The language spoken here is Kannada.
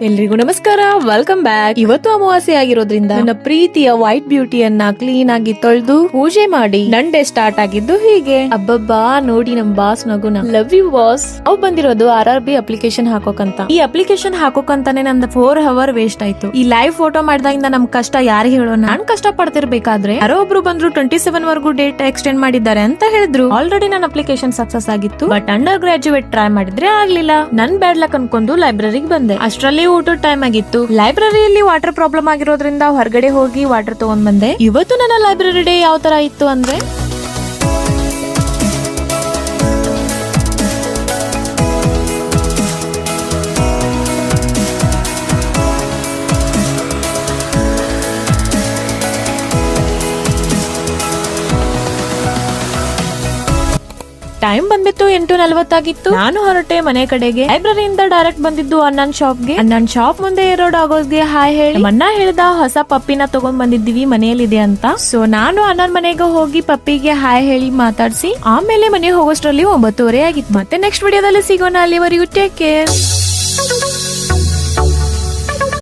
ಎಲ್ರಿಗೂ ನಮಸ್ಕಾರ, ವೆಲ್ಕಮ್ ಬ್ಯಾಕ್. ಇವತ್ತು ಅಮಾವಾಸ್ಯೆ ಆಗಿರೋದ್ರಿಂದ ನನ್ನ ಪ್ರೀತಿಯ ವೈಟ್ ಬ್ಯೂಟಿಯನ್ನ ಕ್ಲೀನ್ ಆಗಿ ತೊಳೆದು ಪೂಜೆ ಮಾಡಿ ನನ್ ಡೇ ಸ್ಟಾರ್ಟ್ ಆಗಿದ್ದು ಹೀಗೆ. ಅಬ್ಬಬ್ಬಾ ನೋಡಿ ನಮ್ ಬಾಸ್ ನಗುನ. Love you boss. ಅವ್ ಬಂದಿರೋದು RRB ಅಪ್ಲಿಕೇಶನ್ ಹಾಕೋಕಂತ. ಈ ಅಪ್ಲಿಕೇಶನ್ ಹಾಕೋಕಂತಾನೆ ನಂದು 4 ಅವರ್ ವೇಸ್ಟ್ ಆಯ್ತು. ಈ ಲೈವ್ ಫೋಟೋ ಮಾಡ್ದಾಗಿಂದ ನಮ್ ಕಷ್ಟ ಯಾರಿಗೆ ಹೇಳೋಣ. ನಾನ್ ಕಷ್ಟ ಪಡ್ತಿರ್ಬೇಕಾದ್ರೆ ಯಾರೋ ಒಬ್ರು ಬಂದ್ರು 27 ವರ್ಗೂ ಡೇಟ್ ಎಕ್ಸ್ಟೆಂಡ್ ಮಾಡಿದ್ದಾರೆ ಅಂತ ಹೇಳಿದ್ರು. ಆಲ್ರೆಡಿ ನನ್ನ ಅಪ್ಲಿಕೇಶನ್ ಸಕ್ಸಸ್ ಆಗಿತ್ತು, ಬಟ್ ಅಂಡರ್ ಗ್ರಾಜುಯೇಟ್ ಟ್ರೈ ಮಾಡಿದ್ರೆ ಆಗ್ಲಿಲ್ಲ. ನನ್ ಬ್ಯಾಡ್ ಲಕ್ ಅನ್ಕೊಂಡು ಲೈಬ್ರರಿಗೆ ಬಂದೆ. ಅಷ್ಟರಲ್ಲಿ ಊಟದ ಟೈಮ್ ಆಗಿತ್ತು. ಲೈಬ್ರರಿಯಲ್ಲಿ ವಾಟರ್ ಪ್ರಾಬ್ಲಮ್ ಆಗಿರೋದ್ರಿಂದ ಹೊರಗಡೆ ಹೋಗಿ ವಾಟರ್ ತಗೊಂಡ್ ಬಂದೆ. ಇವತ್ತು ನನ್ನ ಲೈಬ್ರರಿ ಡೇ ಯಾವ ತರ ಇತ್ತು ಅಂದ್ರೆ, ಟೈಮ್ ಬಂದ್ಬಿಟ್ಟು 8:40 ಆಗಿತ್ತು. ನಾನು ಹೊರಟೆ ಮನೆ ಕಡೆಗೆ. ಲೈಬ್ರರಿಯಿಂದ ಡೈರೆಕ್ಟ್ ಬಂದಿದ್ದು ಅಣ್ಣನ್ ಶಾಪ್ಗೆ. ಅಣ್ಣನ್ ಶಾಪ್ ಮುಂದೆ ಇರೋ ಡಾಗೋಸ್ಗೆ ಹಾಯ್ ಹೇಳಿ ಅಣ್ಣ ಹೇಳ್ದ ಹೊಸ ಪಪ್ಪಿನ ತಗೊಂಡ್ ಬಂದಿದ್ದೀವಿ ಮನೆಯಲ್ಲಿದೆ ಅಂತ. ಸೊ ನಾನು ಅಣ್ಣನ್ ಮನೆಗೆ ಹೋಗಿ ಪಪ್ಪಿಗೆ ಹಾಯ್ ಹೇಳಿ ಮಾತಾಡ್ಸಿ ಆಮೇಲೆ ಮನೆ ಹೋಗೋಷ್ಟ್ರಲ್ಲಿ 9:30 ಆಗಿತ್ತು. ಮತ್ತೆ ನೆಕ್ಸ್ಟ್ ವಿಡಿಯೋದಲ್ಲಿ ಸಿಗೋಣ. ಅಲ್ಲಿವರೆಗೂ ಟೇಕ್ ಕೇರ್.